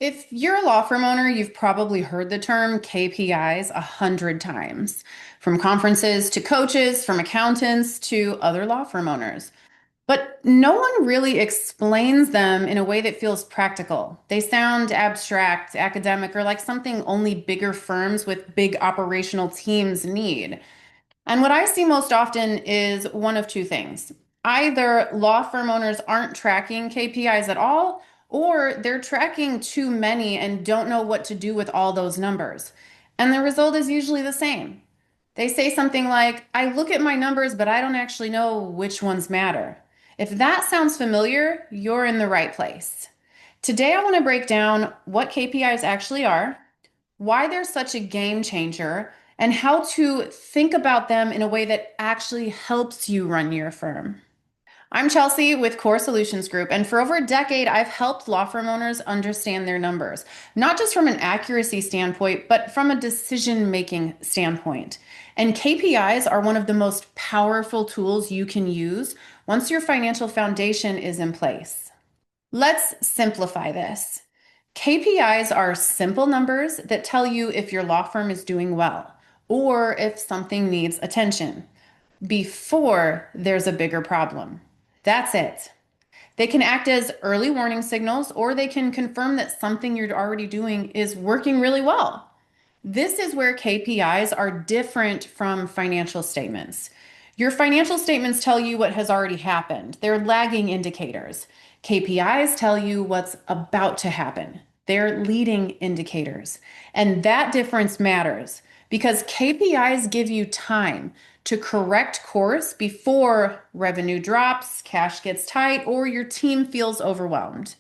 If you're a law firm owner, you've probably heard the term KPIs 100 times, from conferences to coaches, from accountants to other law firm owners. But no one really explains them in a way that feels practical. They sound abstract, academic, or like something only bigger firms with big operational teams need. And what I see most often is one of two things. Either law firm owners aren't tracking KPIs at all, or they're tracking too many and don't know what to do with all those numbers. And the result is usually the same. They say something like, I look at my numbers, but I don't actually know which ones matter. If that sounds familiar, you're in the right place. Today, I want to break down what KPIs actually are, why they're such a game changer, and how to think about them in a way that actually helps you run your firm. I'm Chelsea with Core Solutions Group, and for over a decade, I've helped law firm owners understand their numbers, not just from an accuracy standpoint, but from a decision making standpoint. And KPIs are one of the most powerful tools you can use once your financial foundation is in place. Let's simplify this. KPIs are simple numbers that tell you if your law firm is doing well or if something needs attention before there's a bigger problem. That's it. They can act as early warning signals or they can confirm that something you're already doing is working really well. This is where KPIs are different from financial statements. Your financial statements tell you what has already happened. They're lagging indicators. KPIs tell you what's about to happen. They're leading indicators. And that difference matters because KPIs give you time to correct course before revenue drops, cash gets tight, or your team feels overwhelmed.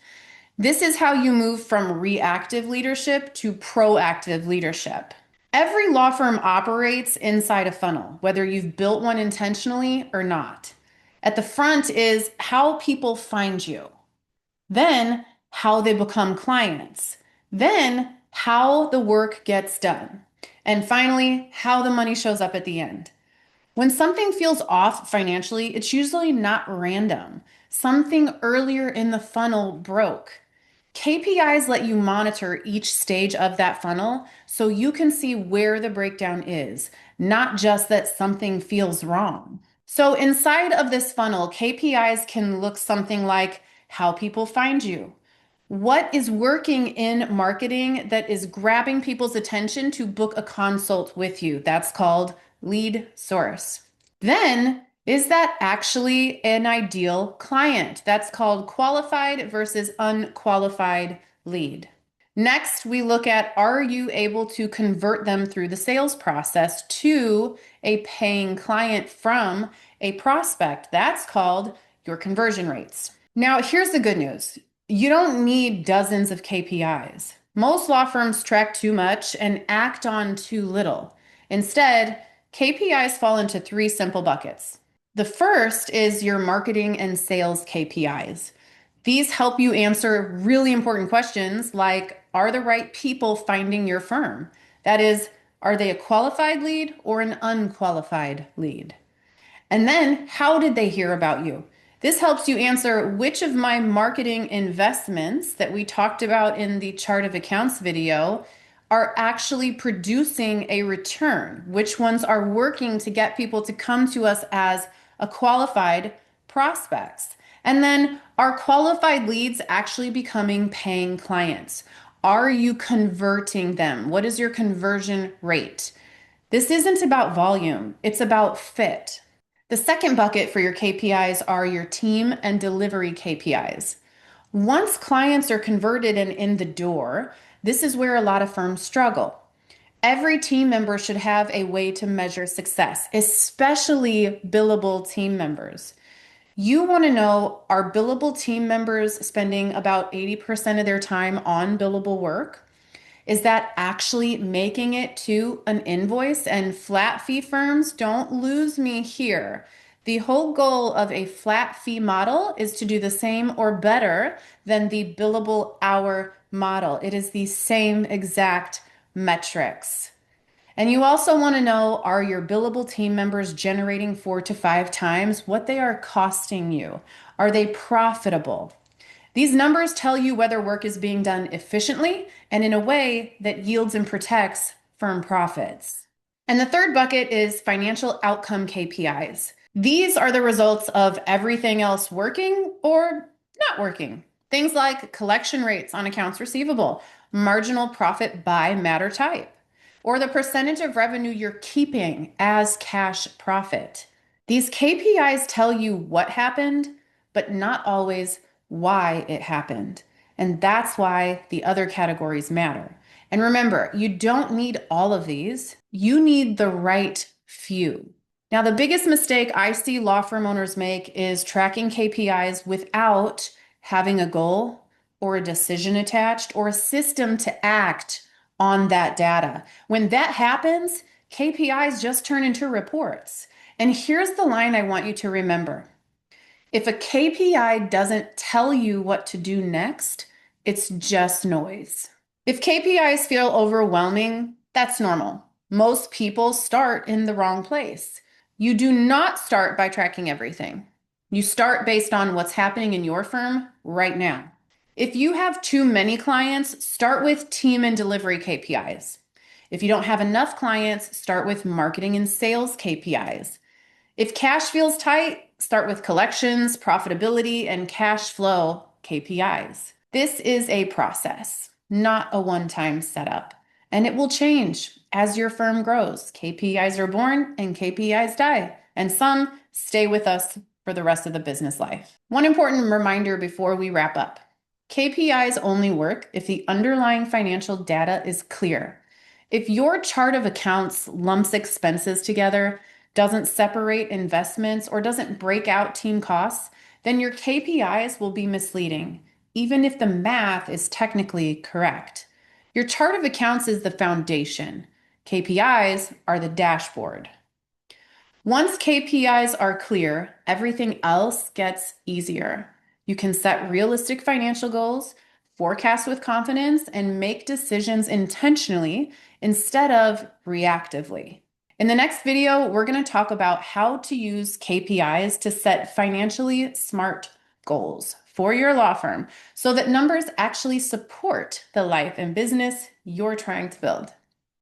This is how you move from reactive leadership to proactive leadership. Every law firm operates inside a funnel, whether you've built one intentionally or not. At the front is how people find you, then how they become clients, then how the work gets done, and finally, how the money shows up at the end. When something feels off financially, it's usually not random. Something earlier in the funnel broke. KPIs let you monitor each stage of that funnel so you can see where the breakdown is, not just that something feels wrong. So, inside of this funnel, KPIs can look something like how people find you. What is working in marketing that is grabbing people's attention to book a consult with you? That's called lead source. Then, is that actually an ideal client? That's called qualified versus unqualified lead. Next, we look at are you able to convert them through the sales process to a paying client from a prospect? That's called your conversion rates. Now, here's the good news. You don't need dozens of KPIs. Most law firms track too much and act on too little. Instead, KPIs fall into three simple buckets. The first is your marketing and sales KPIs. These help you answer really important questions like, are the right people finding your firm? That is, are they a qualified lead or an unqualified lead? And then, how did they hear about you? This helps you answer which of my marketing investments that we talked about in the chart of accounts video are actually producing a return, which ones are working to get people to come to us as a qualified prospects. And then, are qualified leads actually becoming paying clients? Are you converting them? What is your conversion rate? This isn't about volume, it's about fit. The second bucket for your KPIs are your team and delivery KPIs. Once clients are converted and in the door, this is where a lot of firms struggle. Every team member should have a way to measure success, especially billable team members. You want to know, are billable team members spending about 80% of their time on billable work? Is that actually making it to an invoice? And flat fee firms, don't lose me here. The whole goal of a flat fee model is to do the same or better than the billable hour model. It is the same exact metrics. And you also want to know, are your billable team members generating 4 to 5 times what they are costing you? Are they profitable? These numbers tell you whether work is being done efficiently and in a way that yields and protects firm profits. And the third bucket is financial outcome KPIs. These are the results of everything else working or not working. Things like collection rates on accounts receivable, marginal profit by matter type, or the percentage of revenue you're keeping as cash profit. These KPIs tell you what happened, but not always why it happened. And that's why the other categories matter. And remember, you don't need all of these, you need the right few. Now, the biggest mistake I see law firm owners make is tracking KPIs without having a goal or a decision attached or a system to act on that data. When that happens, KPIs just turn into reports. And here's the line I want you to remember. If a KPI doesn't tell you what to do next, it's just noise. If KPIs feel overwhelming, that's normal. Most people start in the wrong place. You do not start by tracking everything. You start based on what's happening in your firm right now. If you have too many clients, start with team and delivery KPIs. If you don't have enough clients, start with marketing and sales KPIs. If cash feels tight, start with collections, profitability, and cash flow KPIs. This is a process, not a one-time setup, and it will change as your firm grows. KPIs are born and KPIs die, and some stay with us for the rest of the business life. One important reminder before we wrap up. KPIs only work if the underlying financial data is clear. If your chart of accounts lumps expenses together, doesn't separate investments, or doesn't break out team costs, then your KPIs will be misleading, even if the math is technically correct. Your chart of accounts is the foundation. KPIs are the dashboard. Once KPIs are clear, everything else gets easier. You can set realistic financial goals, forecast with confidence, and make decisions intentionally instead of reactively. In the next video, we're going to talk about how to use KPIs to set financially smart goals for your law firm so that numbers actually support the life and business you're trying to build.